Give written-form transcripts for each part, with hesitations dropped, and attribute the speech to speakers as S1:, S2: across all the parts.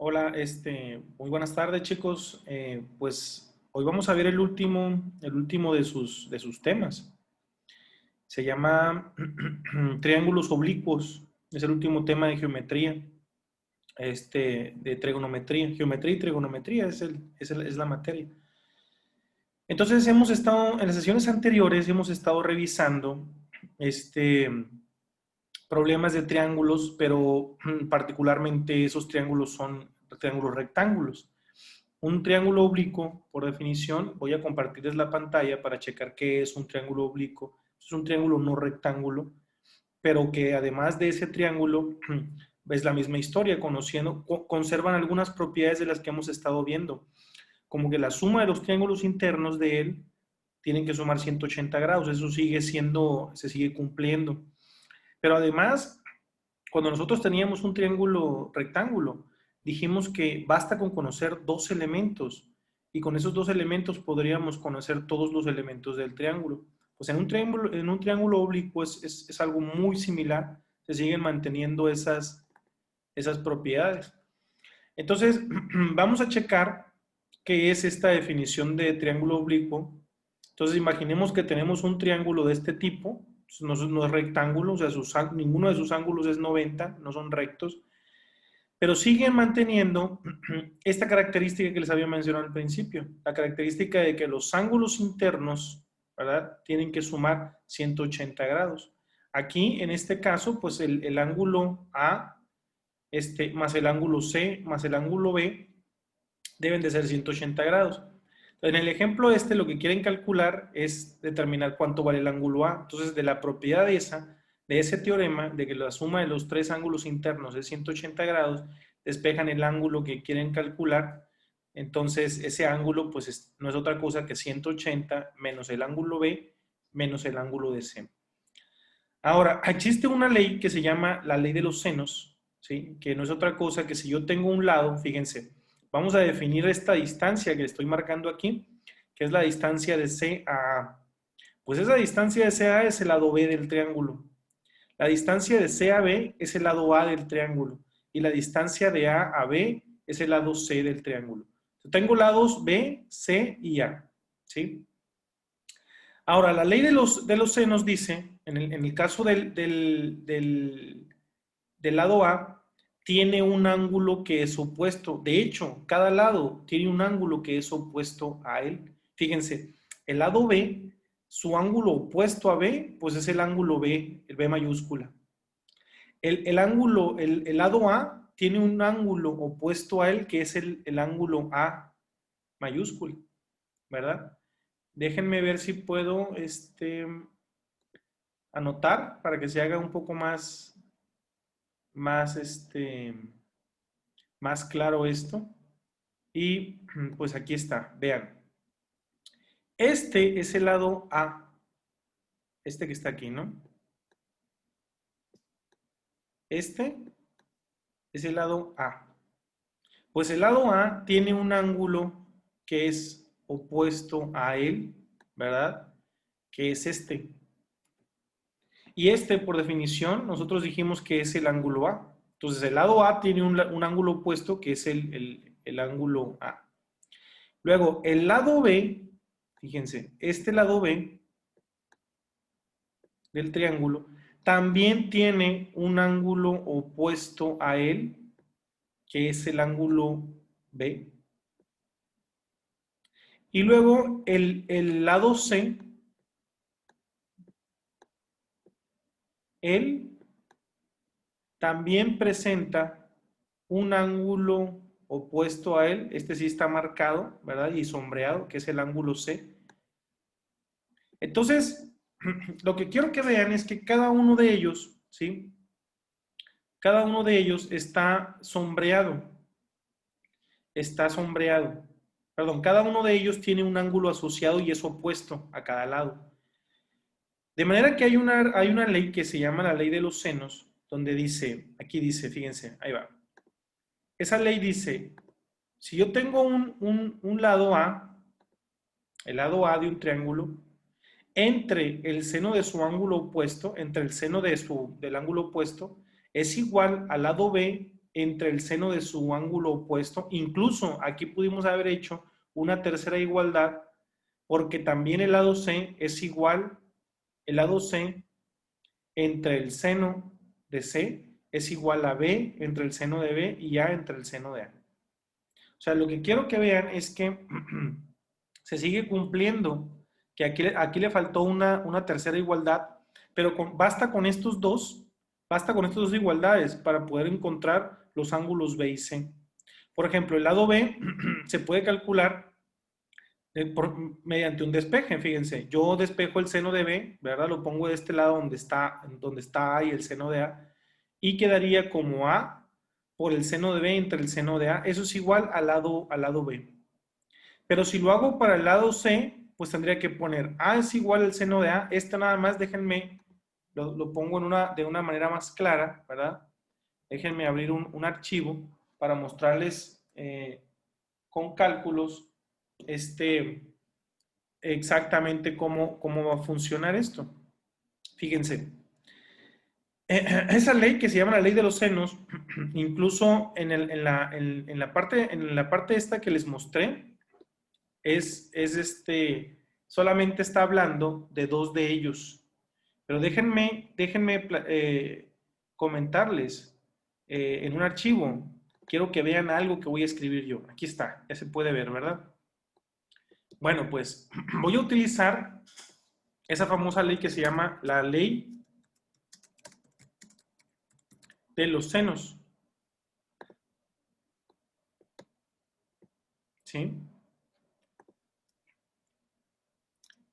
S1: Hola, muy buenas tardes, chicos. Pues hoy vamos a ver el último de sus temas. Se llama triángulos oblicuos. Es el último tema de geometría, de trigonometría. Geometría y trigonometría es la materia. Entonces en las sesiones anteriores hemos estado revisando este, problemas de triángulos, pero particularmente esos triángulos son triángulos rectángulos. Un triángulo oblicuo, por definición, voy a compartirles la pantalla para checar qué es un triángulo oblicuo. Es un triángulo no rectángulo, pero que además de ese triángulo es la misma historia, conservan algunas propiedades de las que hemos estado viendo, como que la suma de los triángulos internos de él tienen que sumar 180 grados, eso se sigue cumpliendo. Pero además, cuando nosotros teníamos un triángulo rectángulo, dijimos que basta con conocer dos elementos y con esos dos elementos podríamos conocer todos los elementos del triángulo. Pues en un triángulo oblicuo es algo muy similar, se siguen manteniendo esas propiedades. Entonces, vamos a checar qué es esta definición de triángulo oblicuo. Entonces, imaginemos que tenemos un triángulo de este tipo, no es rectángulo, o sea, ninguno de sus ángulos es 90, no son rectos, pero siguen manteniendo esta característica que les había mencionado al principio, la característica de que los ángulos internos, ¿verdad?, tienen que sumar 180 grados. Aquí, en este caso, pues el ángulo A más el ángulo C más el ángulo B deben de ser 180 grados. En el ejemplo lo que quieren calcular es determinar cuánto vale el ángulo A. Entonces, de la propiedad de ese teorema, de que la suma de los tres ángulos internos es 180 grados, despejan el ángulo que quieren calcular. Entonces, ese ángulo pues no es otra cosa que 180 menos el ángulo B menos el ángulo de C. Ahora, existe una ley que se llama la ley de los senos, ¿sí?, que no es otra cosa que si yo tengo un lado, fíjense, vamos a definir esta distancia que estoy marcando aquí, que es la distancia de C a A. Pues esa distancia de C a A es el lado B del triángulo. La distancia de C a B es el lado A del triángulo. Y la distancia de A a B es el lado C del triángulo. Tengo lados B, C y A, ¿sí? Ahora, la ley de los senos dice, en el caso del lado A, tiene un ángulo que es opuesto. De hecho, cada lado tiene un ángulo que es opuesto a él. Fíjense, el lado B, su ángulo opuesto a B, pues es el ángulo B, el B mayúscula. El lado A tiene un ángulo opuesto a él que es el ángulo A mayúscula, ¿verdad? Déjenme ver si puedo anotar para que se haga un poco más, más claro esto. Y pues aquí está, vean. Este es el lado A, este que está aquí, ¿no? Este es el lado A. Pues el lado A tiene un ángulo que es opuesto a él, ¿verdad? Que es este. Y por definición, nosotros dijimos que es el ángulo A. Entonces, el lado A tiene un ángulo opuesto que es el ángulo A. Luego, el lado B, fíjense, este lado B del triángulo también tiene un ángulo opuesto a él, que es el ángulo B. Y luego, el lado C, él también presenta un ángulo opuesto a él, este sí está marcado, ¿verdad? Y sombreado, que es el ángulo C. Entonces, lo que quiero que vean es que cada uno de ellos, ¿sí? Cada uno de ellos está sombreado. Está sombreado. Perdón, cada uno de ellos tiene un ángulo asociado y es opuesto a cada lado. De manera que hay una ley que se llama la ley de los senos, donde dice, aquí dice, fíjense, ahí va. Esa ley dice, si yo tengo un lado A, el lado A de un triángulo, entre el seno de su ángulo opuesto, entre el seno del ángulo opuesto, es igual al lado B entre el seno de su ángulo opuesto. Incluso aquí pudimos haber hecho una tercera igualdad, porque también el lado C es igual, el lado C entre el seno de C es igual a B entre el seno de B y A entre el seno de A. O sea, lo que quiero que vean es que se sigue cumpliendo, que aquí le faltó una tercera igualdad, pero basta con estos dos, basta con estas dos igualdades para poder encontrar los ángulos B y C. Por ejemplo, el lado B se puede calcular mediante un despeje, fíjense, yo despejo el seno de B, ¿verdad? Lo pongo de este lado donde está A y el seno de A, y quedaría como A por el seno de B entre el seno de A. Eso es igual al lado B. Pero si lo hago para el lado C, pues tendría que poner A es igual al seno de A. Esto nada más, déjenme, lo pongo de una manera más clara, ¿verdad? Déjenme abrir un archivo para mostrarles con cálculos exactamente cómo va a funcionar esto. Fíjense, esa ley que se llama la ley de los senos, incluso en la parte esta que les mostré, solamente está hablando de dos de ellos. Pero déjenme comentarles en un archivo. Quiero que vean algo que voy a escribir yo. Aquí está, ya se puede ver, ¿verdad? Bueno, pues voy a utilizar esa famosa ley que se llama la ley de los senos. ¿Sí?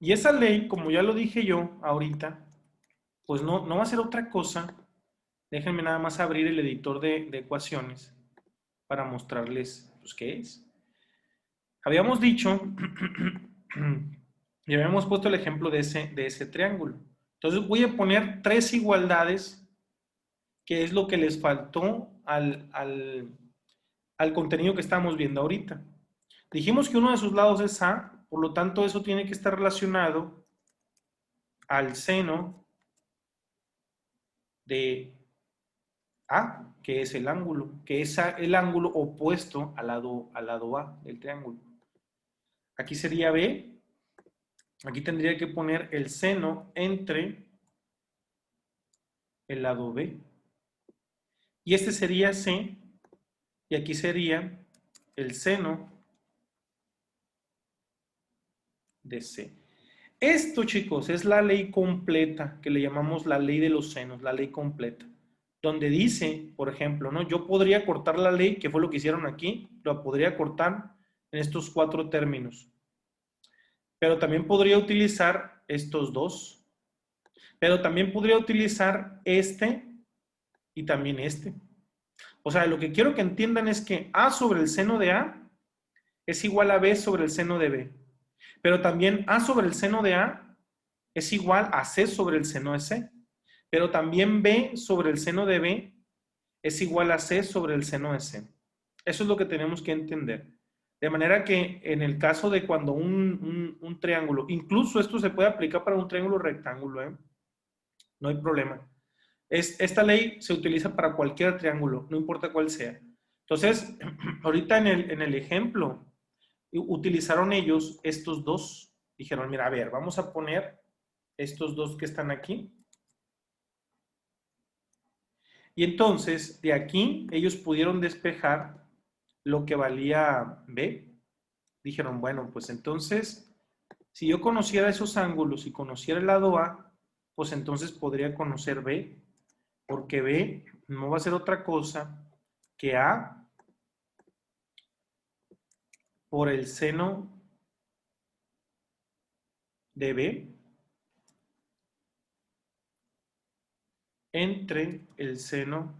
S1: Y esa ley, como ya lo dije yo ahorita, pues no va a ser otra cosa. Déjenme nada más abrir el editor de ecuaciones para mostrarles pues, qué es. Habíamos dicho, y habíamos puesto el ejemplo de ese triángulo. Entonces voy a poner tres igualdades, que es lo que les faltó al contenido que estamos viendo ahorita. Dijimos que uno de sus lados es A, por lo tanto eso tiene que estar relacionado al seno de A, que es el ángulo, que es el ángulo opuesto al lado A del triángulo. Aquí sería B, aquí tendría que poner el seno entre el lado B. Y este sería C, y aquí sería el seno de C. Esto, chicos, es la ley completa, que le llamamos la ley de los senos, la ley completa. Donde dice, por ejemplo, ¿no? Yo podría cortar la ley, que fue lo que hicieron aquí, lo podría cortar en estos cuatro términos. Pero también podría utilizar estos dos. Pero también podría utilizar este y también este. O sea, lo que quiero que entiendan es que A sobre el seno de A es igual a B sobre el seno de B. Pero también A sobre el seno de A es igual a C sobre el seno de C. Pero también B sobre el seno de B es igual a C sobre el seno de C. Eso es lo que tenemos que entender. De manera que en el caso de cuando un triángulo, incluso esto se puede aplicar para un triángulo rectángulo, ¿eh? No hay problema. Esta ley se utiliza para cualquier triángulo, no importa cuál sea. Entonces, ahorita en el ejemplo, utilizaron ellos estos dos. Dijeron, mira, a ver, vamos a poner estos dos que están aquí. Y entonces, de aquí, ellos pudieron despejar lo que valía B. Dijeron, bueno, pues entonces, si yo conociera esos ángulos y conociera el lado A, pues entonces podría conocer B, porque B no va a ser otra cosa que A por el seno de B entre el seno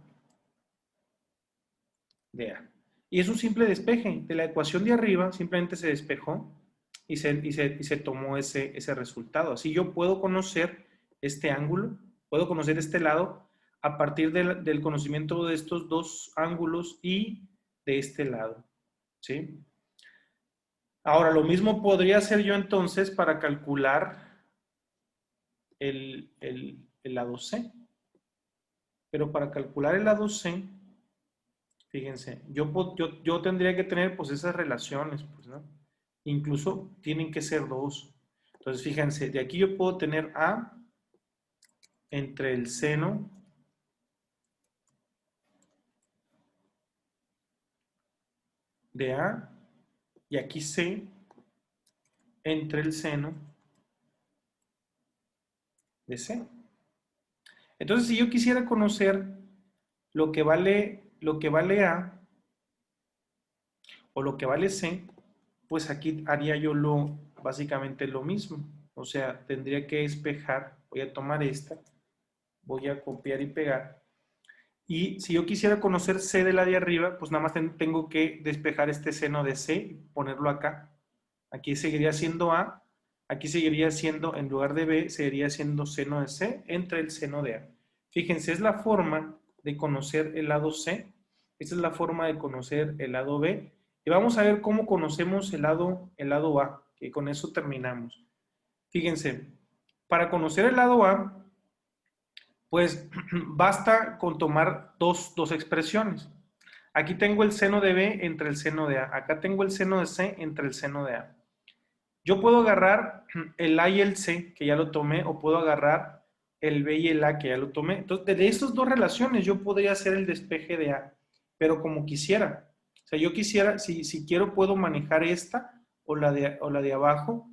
S1: de A. Y es un simple despeje. De la ecuación de arriba simplemente se despejó y se tomó ese resultado. Así yo puedo conocer este ángulo, puedo conocer este lado a partir del conocimiento de estos dos ángulos y de este lado. ¿Sí? Ahora, lo mismo podría hacer yo entonces para calcular el lado C. Pero para calcular el lado C, Fíjense, yo tendría que tener pues esas relaciones, pues, ¿no? Incluso tienen que ser dos. Entonces, fíjense, de aquí yo puedo tener A entre el seno de A y aquí C entre el seno de C. Entonces, si yo quisiera conocer lo que vale A o lo que vale C, pues aquí haría yo básicamente lo mismo. O sea, tendría que despejar, voy a tomar esta, voy a copiar y pegar. Y si yo quisiera conocer C de la de arriba, pues nada más tengo que despejar este seno de C y ponerlo acá. Aquí seguiría siendo A, aquí seguiría siendo, en lugar de B, seguiría siendo seno de C entre el seno de A. Fíjense, es la forma de conocer el lado C, esta es la forma de conocer el lado B, y vamos a ver cómo conocemos el lado A, que con eso terminamos. Fíjense, para conocer el lado A, pues basta con tomar dos expresiones. Aquí tengo el seno de B entre el seno de A, acá tengo el seno de C entre el seno de A. Yo puedo agarrar el A y el C, que ya lo tomé, o puedo agarrar el B y el A, que ya lo tomé. Entonces, de estas dos relaciones yo podría hacer el despeje de A, pero como quisiera. O sea, yo quisiera, si quiero, puedo manejar esta o la de abajo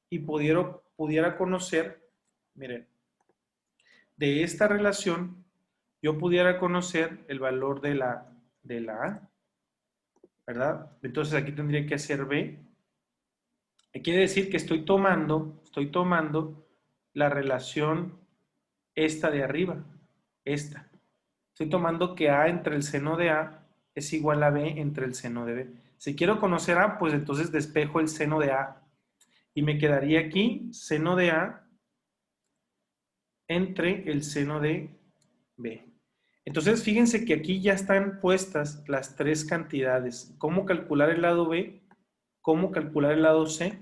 S1: y pudiera conocer, miren, de esta relación, yo pudiera conocer el valor de la A, ¿verdad? Entonces aquí tendría que hacer B. Quiere decir que estoy tomando la relación esta de arriba, esta. Estoy tomando que A entre el seno de A es igual a B entre el seno de B. Si quiero conocer A, pues entonces despejo el seno de A. Y me quedaría aquí seno de A entre el seno de B. Entonces, fíjense que aquí ya están puestas las tres cantidades. Cómo calcular el lado B, cómo calcular el lado C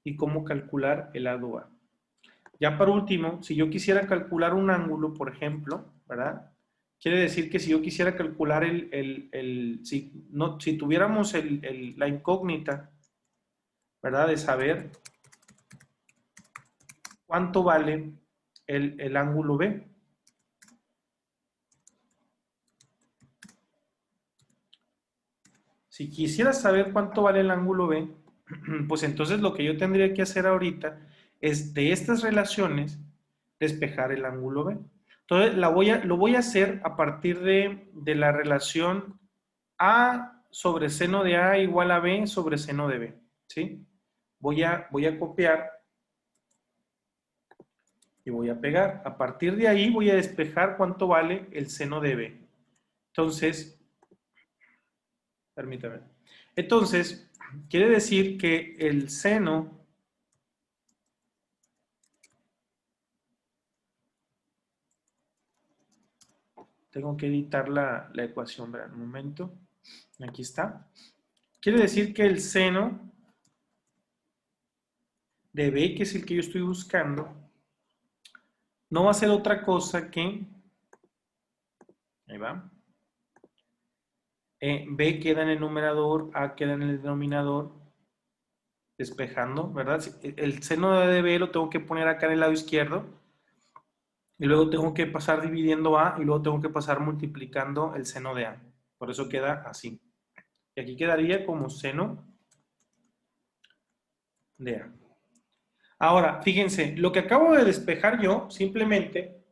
S1: y cómo calcular el lado A. Ya por último, si yo quisiera calcular un ángulo, por ejemplo, ¿verdad? Quiere decir que si yo quisiera calcular si tuviéramos la incógnita, ¿verdad? De saber cuánto vale el ángulo B. Si quisiera saber cuánto vale el ángulo B, pues entonces lo que yo tendría que hacer ahorita es de estas relaciones despejar el ángulo B. Entonces lo voy a hacer a partir de la relación A sobre seno de A igual a B sobre seno de B. ¿Sí? Voy a copiar y voy a pegar. A partir de ahí voy a despejar cuánto vale el seno de B. Entonces, permítame. Entonces, quiere decir que el seno tengo que editar la ecuación, ¿verdad? Un momento. Aquí está. Quiere decir que el seno de B, que es el que yo estoy buscando, no va a ser otra cosa que, ahí va, B queda en el numerador, A queda en el denominador, despejando, ¿verdad? El seno de B lo tengo que poner acá en el lado izquierdo y luego tengo que pasar dividiendo A y luego tengo que pasar multiplicando el seno de A. Por eso queda así. Y aquí quedaría como seno de A. Ahora, fíjense, lo que acabo de despejar yo simplemente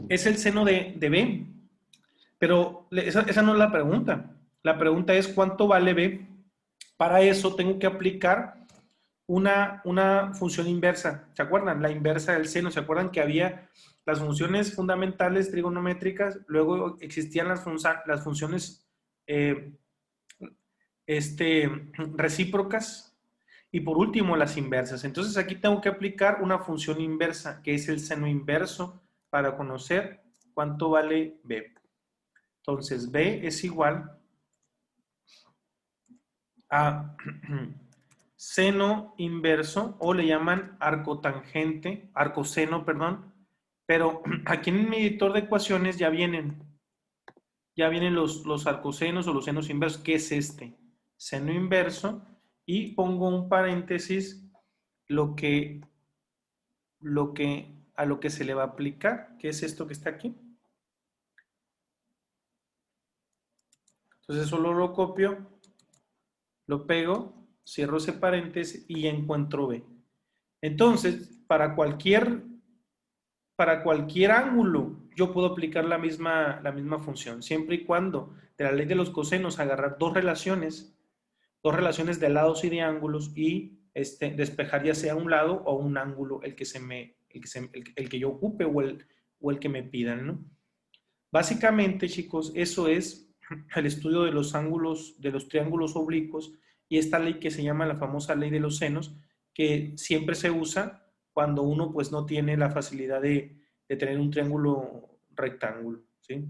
S1: es el seno de B. Pero esa no es la pregunta. La pregunta es cuánto vale B. Para eso tengo que aplicar una función inversa. ¿Se acuerdan? La inversa del seno. ¿Se acuerdan que había las funciones fundamentales trigonométricas? Luego existían las funciones recíprocas y por último las inversas. Entonces aquí tengo que aplicar una función inversa, que es el seno inverso, para conocer cuánto vale B. Entonces B es igual a seno inverso, o le llaman arcotangente, arcoseno, perdón, pero aquí en mi editor de ecuaciones ya vienen ya vienen los arcosenos o los senos inversos. ¿Qué es este? Seno inverso, y pongo un paréntesis lo que, a lo que se le va a aplicar, que es esto que está aquí. Entonces solo lo copio, lo pego, cierro ese paréntesis y encuentro B. Entonces, para cualquier ángulo, yo puedo aplicar la misma función, siempre y cuando de la ley de los cosenos agarrar dos relaciones de lados y de ángulos, y despejar ya sea un lado o un ángulo el que yo ocupe, o el que me pidan, ¿no? Básicamente, chicos, eso es el estudio de los ángulos, de los triángulos oblicuos, y esta ley que se llama la famosa ley de los senos, que siempre se usa cuando uno pues no tiene la facilidad de tener un triángulo rectángulo, ¿sí?